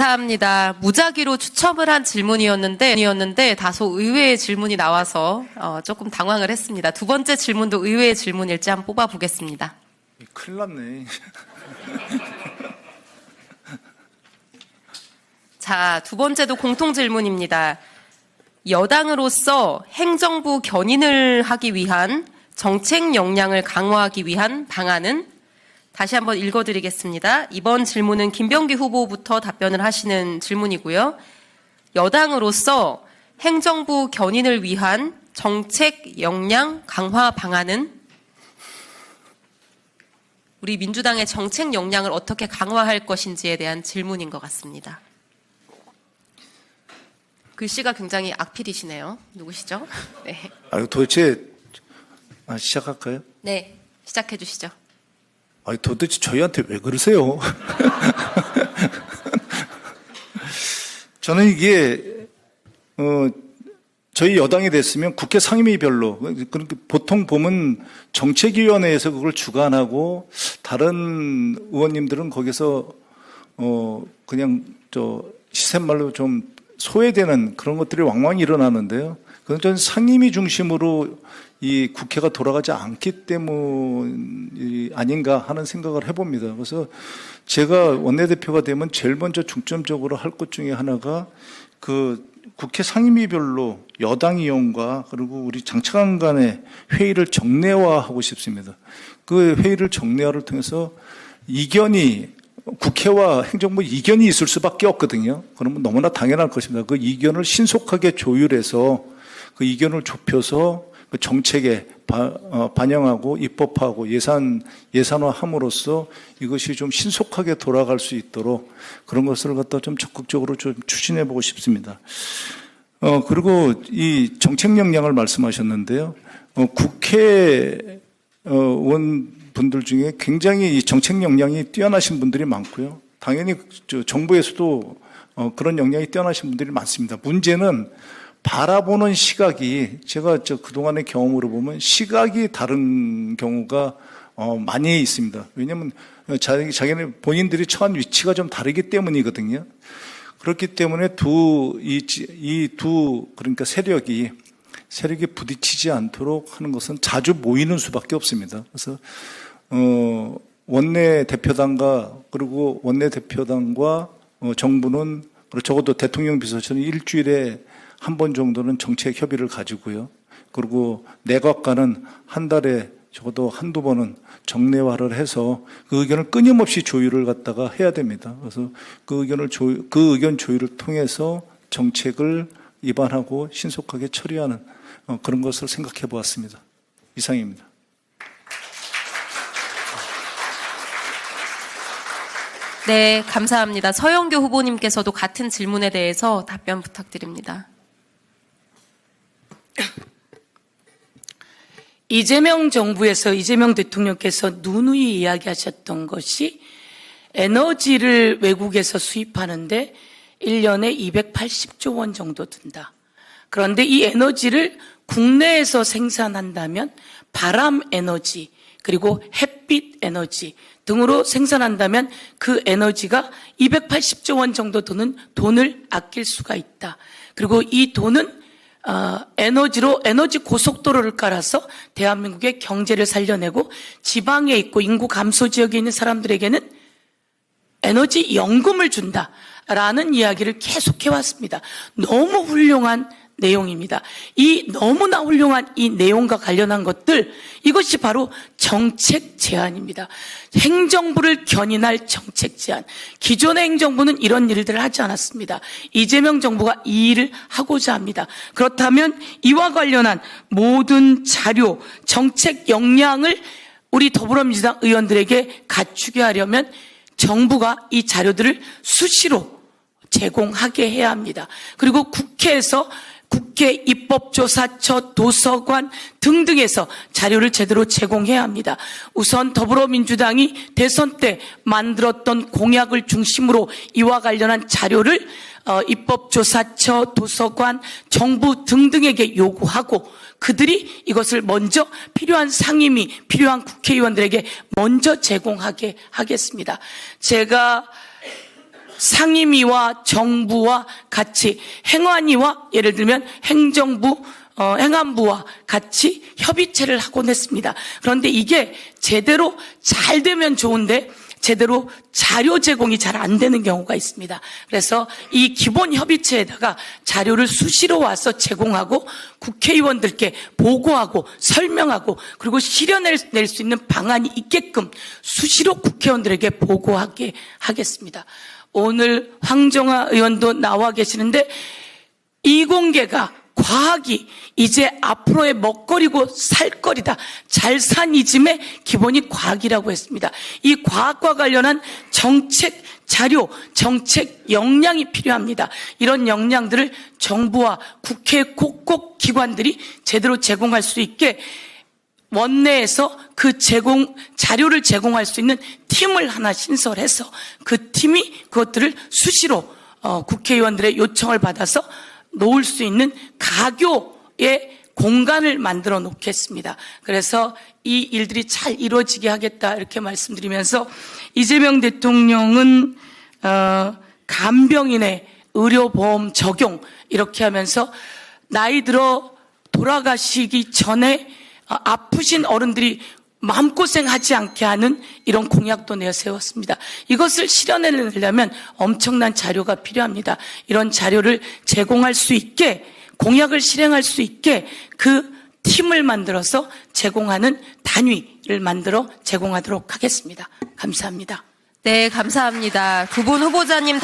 감사합니다. 무작위로 추첨을 한 질문이었는데 다소 의외의 질문이 나와서 조금 당황을 했습니다. 두 번째 질문도 의외의 질문일지 한번 뽑아보겠습니다. 큰일 났네. 자, 두 번째도 공통 질문입니다. 여당으로서 행정부 견인을 하기 위한 정책 역량을 강화하기 위한 방안은? 다시 한번 읽어드리겠습니다. 이번 질문은 김병기 후보부터 답변을 하시는 질문이고요. 여당으로서 행정부 견인을 위한 정책 역량 강화 방안은? 우리 민주당의 정책 역량을 어떻게 강화할 것인지에 대한 질문인 것 같습니다. 글씨가 굉장히 악필이시네요. 누구시죠? 네. 도대체 시작할까요? 네, 시작해 주시죠. 도대체 저희한테 왜 그러세요? 저는 이게 저희 여당이 됐으면 국회 상임위별로, 그러니까 보통 보면 정책위원회에서 그걸 주관하고 다른 의원님들은 거기서 그냥 시샘말로 좀 소외되는 그런 것들이 왕왕 일어나는데요. 그건 전 상임위 중심으로 이 국회가 돌아가지 않기 때문이 아닌가 하는 생각을 해봅니다. 그래서 제가 원내대표가 되면 제일 먼저 중점적으로 할 것 중에 하나가 그 국회 상임위별로 여당 의원과 그리고 우리 장차관 간의 회의를 정례화하고 싶습니다. 그 회의를 정례화를 통해서 국회와 행정부 이견이 있을 수밖에 없거든요. 그러면 너무나 당연할 것입니다. 그 이견을 신속하게 조율해서 그 이견을 좁혀서 그 정책에 반영하고 입법하고 예산화함으로써 이것이 좀 신속하게 돌아갈 수 있도록 그런 것을 갖다 좀 적극적으로 좀 추진해 보고 싶습니다. 그리고 이 정책 역량을 말씀하셨는데요. 국회의원 분들 중에 굉장히 이 정책 역량이 뛰어나신 분들이 많고요. 당연히 정부에서도 그런 역량이 뛰어나신 분들이 많습니다. 문제는 바라보는 시각이, 제가 그동안의 경험으로 보면 시각이 다른 경우가 많이 있습니다. 왜냐하면 자기네 본인들이 처한 위치가 좀 다르기 때문이거든요. 그렇기 때문에 그러니까 세력이 부딪히지 않도록 하는 것은 자주 모이는 수밖에 없습니다. 그래서 원내대표당과 정부는 적어도 대통령 비서실은 일주일에 한 번 정도는 정책 협의를 가지고요. 그리고 내각과는 한 달에 적어도 한두 번은 정례화를 해서 그 의견을 끊임없이 조율을 갖다가 해야 됩니다. 그래서 그 의견 조율을 통해서 정책을 입안하고 신속하게 처리하는 그런 것을 생각해 보았습니다. 이상입니다. 네, 감사합니다. 서영교 후보님께서도 같은 질문에 대해서 답변 부탁드립니다. 이재명 정부에서 이재명 대통령께서 누누이 이야기하셨던 것이 에너지를 외국에서 수입하는데 1년에 280조 원 정도 든다. 그런데 이 에너지를 국내에서 생산한다면 바람 에너지 그리고 햇빛 에너지 등으로 생산한다면 그 에너지가 280조 원 정도 드는 돈을 아낄 수가 있다. 그리고 이 돈은 에너지 고속도로를 깔아서 대한민국의 경제를 살려내고 지방에 있고 인구 감소 지역에 있는 사람들에게는 에너지 연금을 준다라는 이야기를 계속해왔습니다. 너무 훌륭한 내용입니다. 이 너무나 훌륭한 이 내용과 관련한 것들, 이것이 바로 정책 제안입니다. 행정부를 견인할 정책 제안. 기존의 행정부는 이런 일들을 하지 않았습니다. 이재명 정부가 이 일을 하고자 합니다. 그렇다면 이와 관련한 모든 자료, 정책 역량을 우리 더불어민주당 의원들에게 갖추게 하려면 정부가 이 자료들을 수시로 제공하게 해야 합니다. 그리고 국회에서 국회 입법조사처, 도서관 등등에서 자료를 제대로 제공해야 합니다. 우선 더불어민주당이 대선 때 만들었던 공약을 중심으로 이와 관련한 자료를 입법조사처, 도서관, 정부 등등에게 요구하고 그들이 이것을 먼저 필요한 상임위, 필요한 국회의원들에게 먼저 제공하게 하겠습니다. 제가 상임위와 정부와 같이 행안위와 예를 들면 행정부, 행안부와 같이 협의체를 하곤 했습니다. 그런데 이게 제대로 잘 되면 좋은데 제대로 자료 제공이 잘 안 되는 경우가 있습니다. 그래서 이 기본 협의체에다가 자료를 수시로 와서 제공하고 국회의원들께 보고하고 설명하고 그리고 실현낼 수 있는 방안이 있게끔 수시로 국회의원들에게 보고하게 하겠습니다. 오늘 황정화 의원도 나와 계시는데 이공계가 과학이 이제 앞으로의 먹거리고 살거리다. 잘 산 이즘의 기본이 과학이라고 했습니다. 이 과학과 관련한 정책 자료, 정책 역량이 필요합니다. 이런 역량들을 정부와 국회 곳곳 기관들이 제대로 제공할 수 있게 원내에서 그 자료를 제공할 수 있는 팀을 하나 신설해서 그 팀이 그것들을 수시로 국회의원들의 요청을 받아서 놓을 수 있는 가교의 공간을 만들어 놓겠습니다. 그래서 이 일들이 잘 이루어지게 하겠다 이렇게 말씀드리면서 이재명 대통령은 간병인의 의료보험 적용 이렇게 하면서 나이 들어 돌아가시기 전에 아프신 어른들이 마음고생하지 않게 하는 이런 공약도 내세웠습니다. 이것을 실현해내려면 엄청난 자료가 필요합니다. 이런 자료를 제공할 수 있게 공약을 실행할 수 있게 그 팀을 만들어서 제공하는 단위를 만들어 제공하도록 하겠습니다. 감사합니다. 네, 감사합니다. 두 분 후보자님